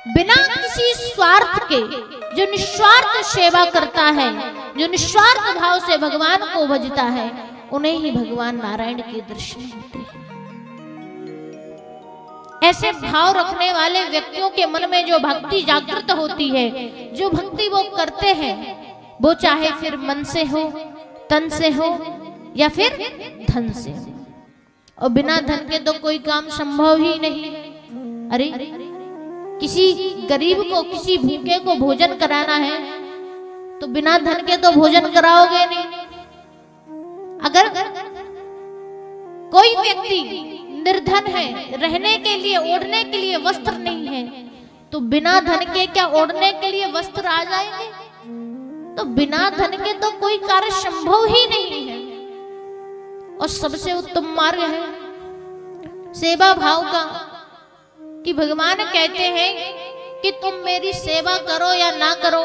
बिना किसी स्वार्थ के जो निस्वार्थ सेवा करता है, जो निस्वार्थ भाव से भगवान को भजता है, उन्हें ही भगवान नारायण के दर्शन होते हैं। ऐसे भाव रखने वाले व्यक्तियों के मन में जो भक्ति जागृत होती है, जो भक्ति वो करते हैं, वो चाहे फिर मन से हो, तन से हो या फिर धन से हो। और बिना धन के तो कोई काम संभव ही नहीं है। अरे किसी गरीब को, किसी भूखे को भोजन कराना है तो बिना धन के तो भोजन कराओगे नहीं। अगर कोई व्यक्ति निर्धन है, रहने के लिए, ओढ़ने के लिए वस्त्र नहीं है, तो बिना धन के क्या ओढ़ने के लिए वस्त्र आ जाएंगे? तो बिना धन के तो कोई कार्य संभव ही नहीं है। और सबसे उत्तम मार्ग है सेवा भाव का, कि भगवान कहते हैं कि तुम मेरी सेवा करो या ना करो,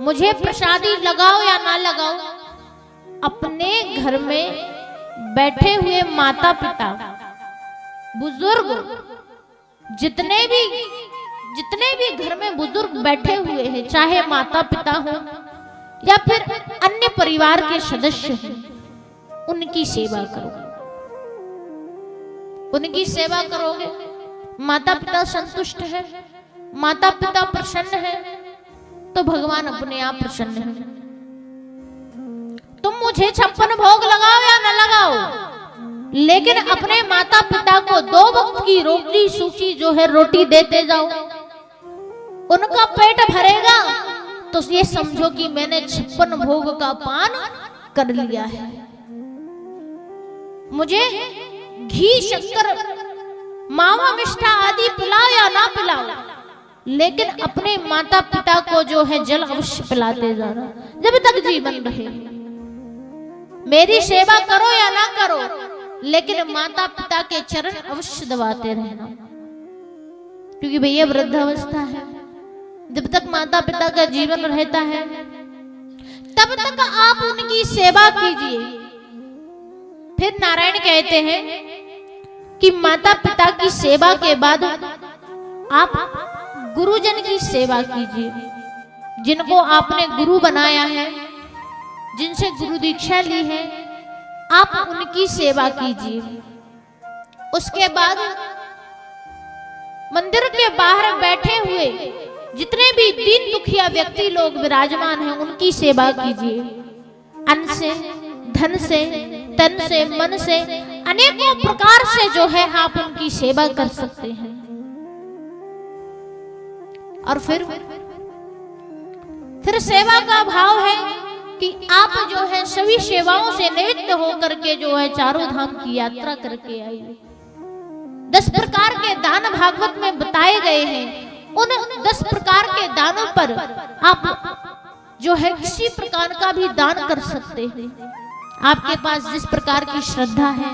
मुझे प्रसादी लगाओ या ना लगाओ, अपने घर में बैठे हुए माता पिता, बुजुर्ग, जितने भी घर में बुजुर्ग बैठे हुए हैं, चाहे माता पिता हो या फिर अन्य परिवार के सदस्य हो, उनकी सेवा करो। उनकी सेवा करोगे, माता पिता संतुष्ट है, माता पिता प्रसन्न है, तो भगवान अपने आप प्रसन्न है। तुम मुझे 56 भोग लगाओ या न लगाओ, लेकिन अपने माता पिता को 2 वक्त की रोटी, सूखी जो है रोटी देते जाओ, उनका पेट भरेगा तो ये समझो कि मैंने 56 भोग का पान कर लिया है। मुझे घी, शक्कर, मावा, मिष्ठा आदि पिलाओ या ना पिलाओ, लेकिन अपने माता पिता को जो है जल अवश्य पिलाते जाना जब तक जीवन रहे। मेरी सेवा करो या ना करो, लेकिन माता पिता के चरण अवश्य दबाते रहना, क्योंकि भैया वृद्धावस्था है। जब तक माता पिता का जीवन रहता है तब तक आप उनकी सेवा कीजिए। फिर नारायण कहते हैं कि माता पिता की सेवा के बाद आप गुरुजन की सेवा कीजिए, जिनको आपने गुरु बनाया है, जिनसे गुरु दीक्षा ली है, आप उनकी सेवा कीजिए। उसके बाद मंदिर के बाहर बैठे हुए जितने भी दीन दुखिया व्यक्ति लोग विराजमान हैं, उनकी सेवा कीजिए। अन्न से, धन से, तन से, मन से, अनेकों प्रकार से जो है आप उनकी सेवा कर सकते हैं। और फिर सेवा का भाव है कि आप जो है सभी सेवाओं से निवृत्त होकर के जो है चारों धाम की यात्रा करके आइए। 10 प्रकार के दान भागवत में बताए गए हैं। उन 10 प्रकार के दानों पर आप जो है किसी प्रकार का भी दान कर सकते हैं। आपके पास जिस प्रकार की श्रद्धा है,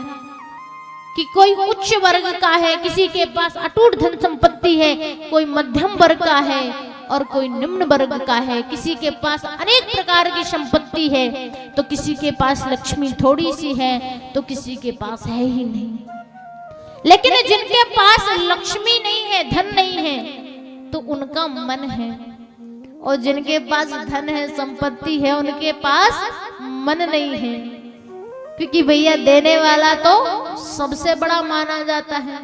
कि कोई उच्च वर्ग का है, किसी के पास अटूट धन संपत्ति है, कोई मध्यम वर्ग का है और कोई निम्न वर्ग का है, किसी के पास अनेक प्रकार की संपत्ति है, तो किसी के पास लक्ष्मी थोड़ी सी है, तो किसी के पास है ही नहीं। लेकिन जिनके पास लक्ष्मी नहीं है, धन नहीं है, तो उनका मन है, और जिनके पास धन है, संपत्ति है, उनके पास मन नहीं है, क्योंकि भैया देने वाला तो सबसे बड़ा माना जाता है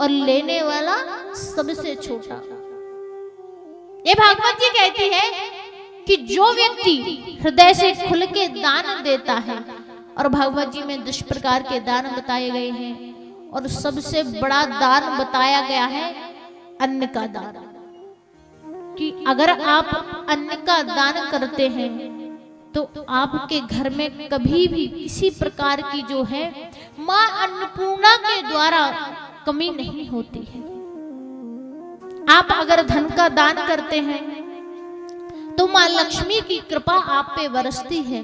और लेने वाला सबसे छोटा। ये भागवत जी कहती है कि जो व्यक्ति हृदय से खुल के दान देता है, और भागवत जी में 10 प्रकार के दान बताए गए हैं, और सबसे बड़ा दान बताया गया है अन्न का दान, कि अगर आप अन्न का दान करते हैं तो आपके घर में कभी भी किसी प्रकार की जो है मां अन्नपूर्णा के द्वारा कमी नहीं होती है। आप अगर धन का दान करते हैं तो मां लक्ष्मी की कृपा आप पे बरसती है।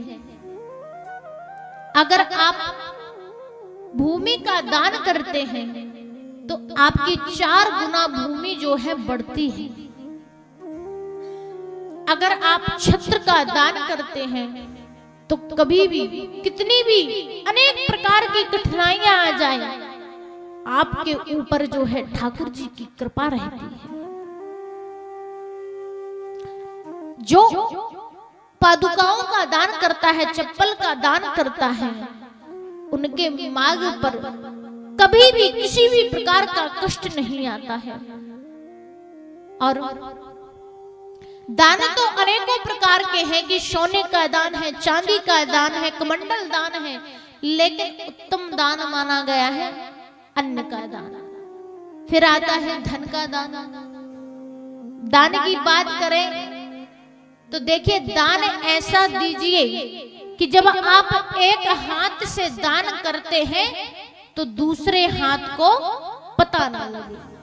अगर आप भूमि का दान करते हैं तो आपकी 4 गुना भूमि जो है बढ़ती है। अगर आप छत्र का दान करते हैं तो कभी भी, कितनी भी अनेक प्रकार की कठिनाइयां आ जाएं, आपके ऊपर जो है ठाकुर जी की कृपा रहती है। जो पादुकाओं का दान करता है, चप्पल का दान करता है, उनके मार्ग पर कभी भी किसी भी प्रकार का कष्ट नहीं आता है। और दान तो अनेकों प्रकार के हैं कि सोने का दान है, चांदी का दान है, कमंडल दान है, लेकिन उत्तम दान माना गया है अन्न का दान। फिर आता है धन का दान। दान की बात करें तो देखिए, दान ऐसा दीजिए कि जब आप एक हाथ से दान करते हैं तो दूसरे हाथ को पता ना लगे।